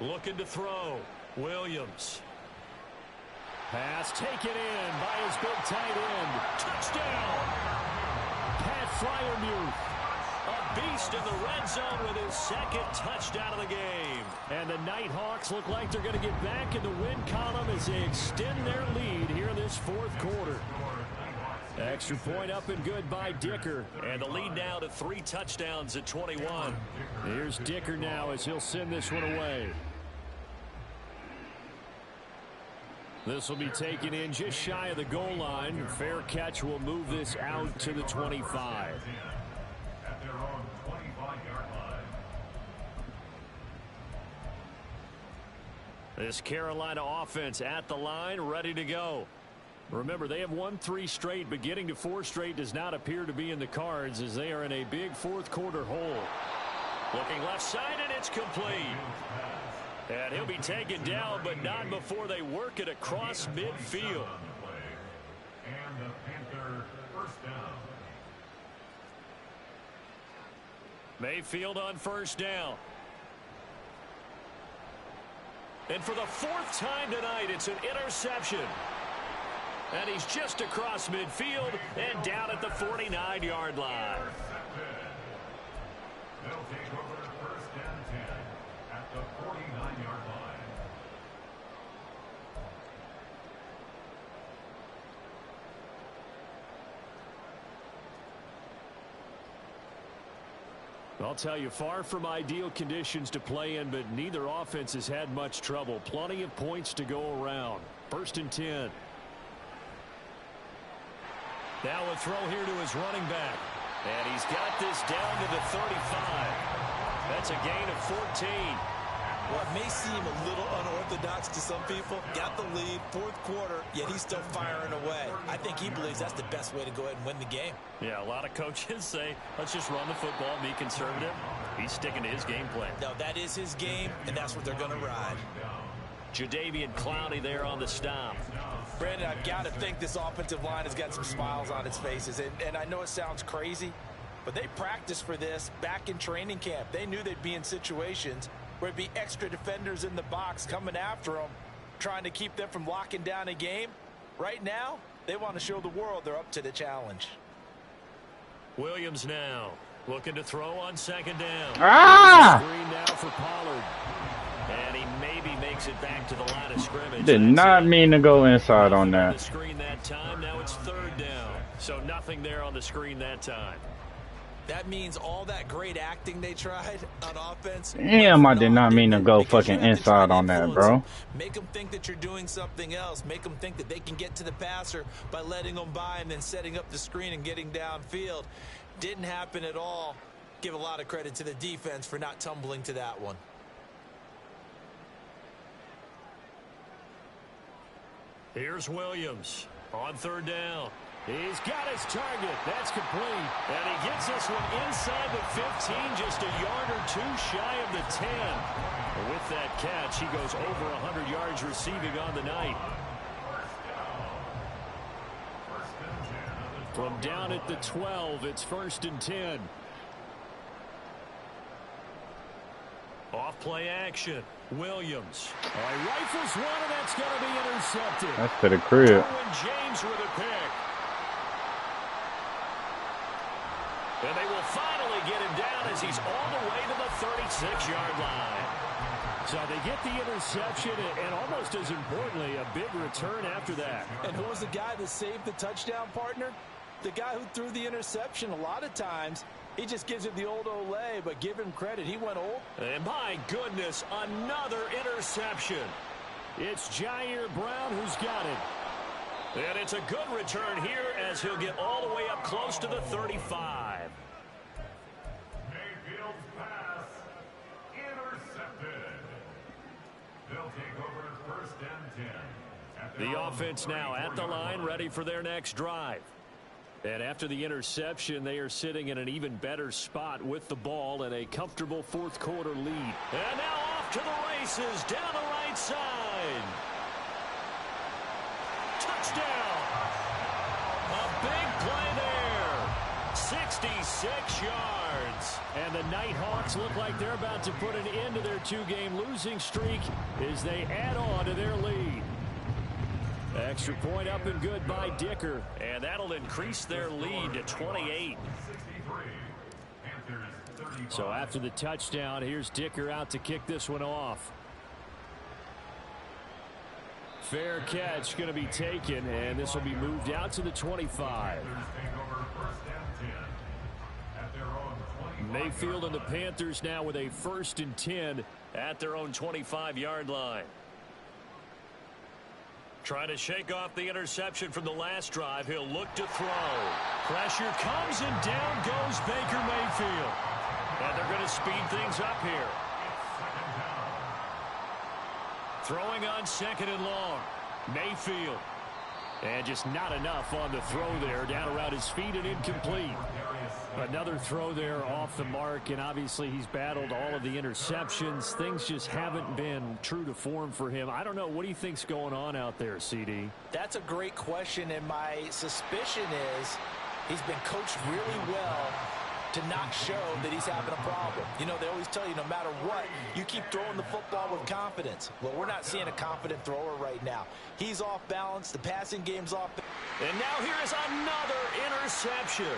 Looking to throw. Williams. Pass taken in by his big tight end. Touchdown! Freiermuth, a beast in the red zone with his 2nd touchdown of the game. And the Nighthawks look like they're going to get back in the win column as they extend their lead here in this 4th quarter. Extra point up and good by Dicker. And the lead now to 3 touchdowns at 21. Here's Dicker now as he'll send this one away. This will be taken in just shy of the goal line. Fair catch will move this out to the 25. This Carolina offense at the line, ready to go. Remember, they have won 3 straight, but getting to 4 straight does not appear to be in the cards as they are in a big 4th quarter hole. Looking left side, and it's complete. And he'll be taken down, but not before they work it across midfield. And the Panther first down. Mayfield on first down. And for the 4th time tonight, it's an interception. And he's just across midfield and down at the 49-yard line. They'll take over first and 10 at the 49-yard line. I'll tell you, far from ideal conditions to play in, but neither offense has had much trouble. Plenty of points to go around. 1st and 10. Now a throw here to his running back. And he's got this down to the 35. That's a gain of 14. Well, it may seem a little unorthodox to some people. Got the lead, 4th quarter, yet he's still firing away. I think he believes that's the best way to go ahead and win the game. Yeah, a lot of coaches say, let's just run the football and be conservative. He's sticking to his game plan. No, that is his game, and that's what they're going to ride. Jadeveon Clowney there on the stop. Brandon, I've got to think this offensive line has got some smiles on its faces. And I know it sounds crazy, but they practiced for this back in training camp. They knew they'd be in situations where it'd be extra defenders in the box coming after them, trying to keep them from locking down a game. Right now, they want to show the world they're up to the challenge. Williams now looking to throw on 2nd down. Screen now for Pollard. And he maybe makes it back to the line of scrimmage. Did not mean to go inside on that. On the screen that time. Now it's 3rd down. So nothing there on the screen that time. That means all that great acting they tried on offense. Damn, I did not mean to go fucking inside on that, bro. Make them think that you're doing something else. Make them think that they can get to the passer by letting them by and then setting up the screen and getting downfield. Didn't happen at all. Give a lot of credit to the defense for not tumbling to that one. Here's Williams on third down. He's got his target. That's complete. And he gets this one inside the 15, just a yard or two shy of the 10. With that catch, he goes over 100 yards receiving on the night. From down at the 12, it's 1st and 10. Off play action. Williams. He rifles one, and that's going to be intercepted. That's to the crib. Derwin James with a pick. And they will finally get him down as he's all the way to the 36-yard line. So they get the interception, and almost as importantly, a big return after that. And who was the guy that saved the touchdown, partner? The guy who threw the interception. A lot of times, he just gives it the old Olay, but give him credit. He went old. And my goodness, another interception. It's Jair Brown who's got it. And it's a good return here as he'll get all the way up close to the 35. Mayfield's pass intercepted. They'll take over 1st and 10. The offense now at the line, ready for their next drive. And after the interception, they are sitting in an even better spot with the ball and a comfortable 4th quarter lead. And now off to the races down the right side. Touchdown. A big play there. 66 yards. And the Nighthawks look like they're about to put an end to their 2-game losing streak as they add on to their lead. Extra point up and good by Dicker. And that'll increase their lead to 28. So after the touchdown, here's Dicker out to kick this one off. Fair catch going to be taken, and this will be moved out to the 25. Mayfield and the Panthers now with a 1st and 10 at their own 25-yard line. Trying to shake off the interception from the last drive. He'll look to throw. Pressure comes, and down goes Baker Mayfield. And they're going to speed things up here. Throwing on 2nd and long. Mayfield. And just not enough on the throw there. Down around his feet and incomplete. Another throw there off the mark, and obviously he's battled all of the interceptions. Things just haven't been true to form for him. I don't know. What do you think's going on out there, CD? That's a great question, and my suspicion is he's been coached really well to not show that he's having a problem. You know, they always tell you no matter what, you keep throwing the football with confidence. Well, we're not seeing a confident thrower right now. He's off balance. The passing game's off. And now here is another interception.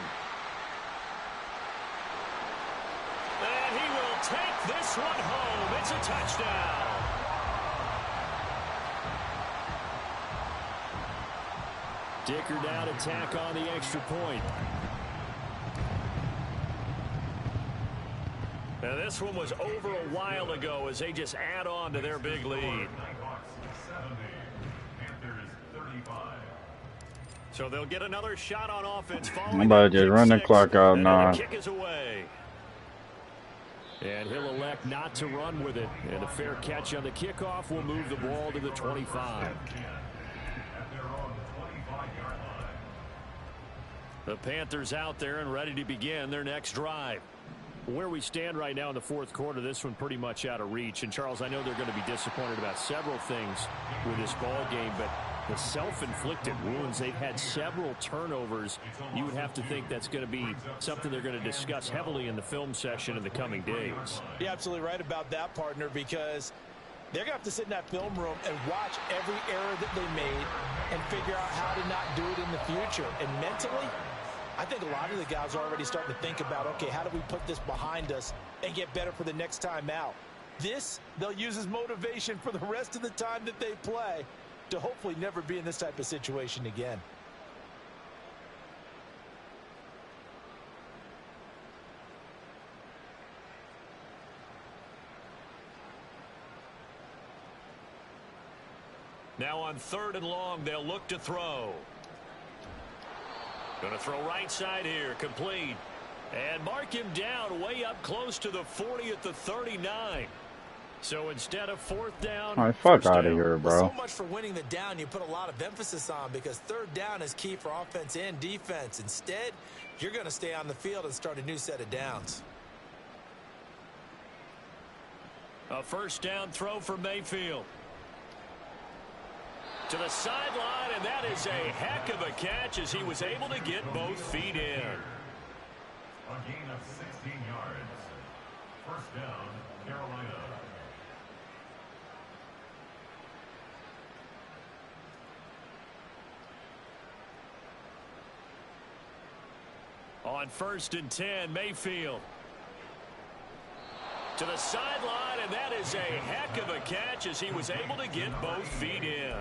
And he will take this one home. It's a touchdown. Dicker down to tack on the extra point. Now this one was over a while ago as they just add on to their big lead. So they'll get another shot on offense. I'm about to just run the clock out now. The kick is away. And he'll elect not to run with it. And a fair catch on the kickoff will move the ball to the 25. The Panthers out there and ready to begin their next drive. Where we stand right now in the 4th quarter, this one pretty much out of reach. And, Charles, I know they're going to be disappointed about several things with this ball game, but the self-inflicted wounds, they've had several turnovers. You would have to think that's going to be something they're going to discuss heavily in the film session in the coming days. You're absolutely right about that, partner, because they're going to have to sit in that film room and watch every error that they made and figure out how to not do it in the future. And mentally, I think a lot of the guys are already starting to think about, okay, how do we put this behind us and get better for the next time out? This, they'll use as motivation for the rest of the time that they play to hopefully never be in this type of situation again. Now on 3rd and long, they'll look to throw. Going to throw right side here, complete. And mark him down way up close to the 40 at the 39. So instead of fourth down, all right, fuck out of here, bro. Well, so much for winning the down you put a lot of emphasis on, because third down is key for offense and defense. Instead, you're going to stay on the field and start a new set of downs. A first down throw for Mayfield. To the sideline, and that is a heck of a catch as he was able to get both feet in. A gain of 16 yards. First down, Carolina. On 1st and 10, Mayfield. To the sideline, and that is a heck of a catch as he was able to get both feet in.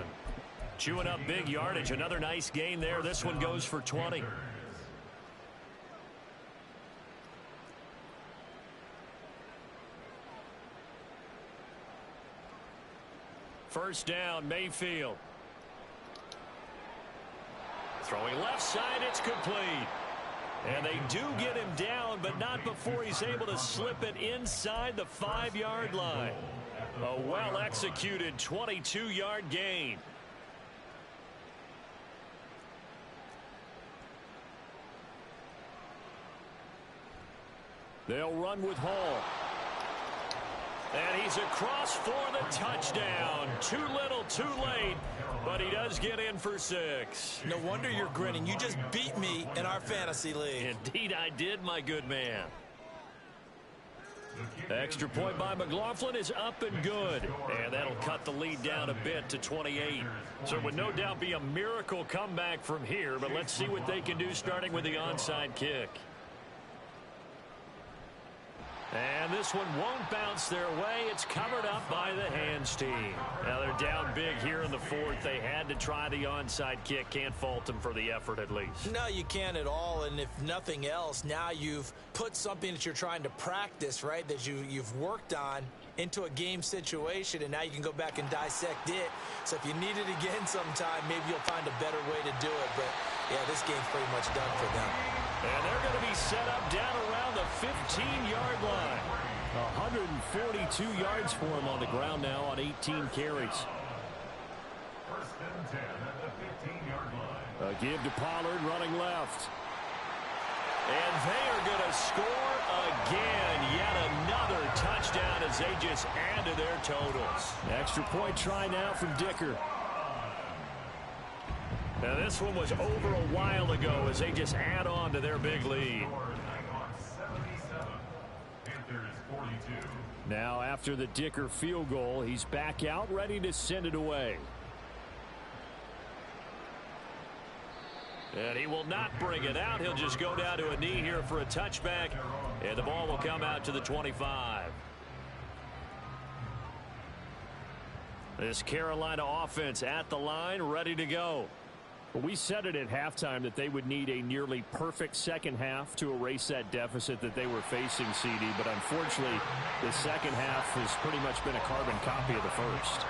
Chewing up big yardage. Another nice gain there. This one goes for 20. First down, Mayfield. Throwing left side, it's complete. And they do get him down, but not before he's able to slip it inside the 5-yard line. A well-executed 22-yard gain. They'll run with Hall. And he's across for the touchdown. Too little, too late, but he does get in for 6. No wonder you're grinning. You just beat me in our fantasy league. Indeed I did, my good man. The extra point by McLaughlin is up and good. And that'll cut the lead down a bit to 28. So it would no doubt be a miracle comeback from here, but let's see what they can do starting with the onside kick. And this one won't bounce their way. It's covered up by the hands team. Now they're down big here in the 4th. They had to try the onside kick. Can't fault them for the effort at least. No, you can't at all. And if nothing else, now you've put something that you're trying to practice, right, that you've worked on into a game situation, and now you can go back and dissect it. So if you need it again sometime, maybe you'll find a better way to do it. But, yeah, this game's pretty much done for them. And they're going to be set up down around the 15-yard line. 142 yards for him on the ground now on 18 carries. First and 10 at the 15-yard line. A give to Pollard running left. And they are going to score again. Yet another touchdown as they just add to their totals. Extra point try now from Dicker. Now this one was over a while ago as they just add on to their big lead. Now after the Dicker field goal, he's back out ready to send it away. And he will not bring it out. He'll just go down to a knee here for a touchback. And the ball will come out to the 25. This Carolina offense at the line, ready to go. We said it at halftime that they would need a nearly perfect second half to erase that deficit that they were facing, CD. But unfortunately, the second half has pretty much been a carbon copy of the first.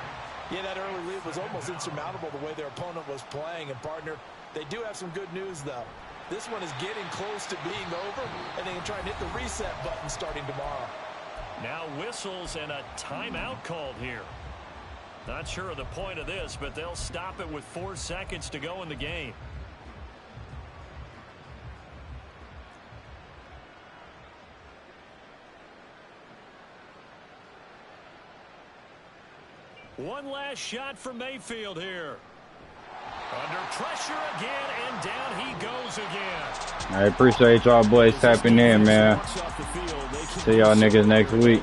Yeah, that early lead was almost insurmountable the way their opponent was playing. And, partner, they do have some good news, though. This one is getting close to being over, and they can try and hit the reset button starting tomorrow. Now whistles and a timeout called here. Not sure of the point of this, but they'll stop it with 4 seconds to go in the game. One last shot for Mayfield here. Under pressure again, and down he goes again. I appreciate y'all boys tapping in, man. See y'all niggas next week.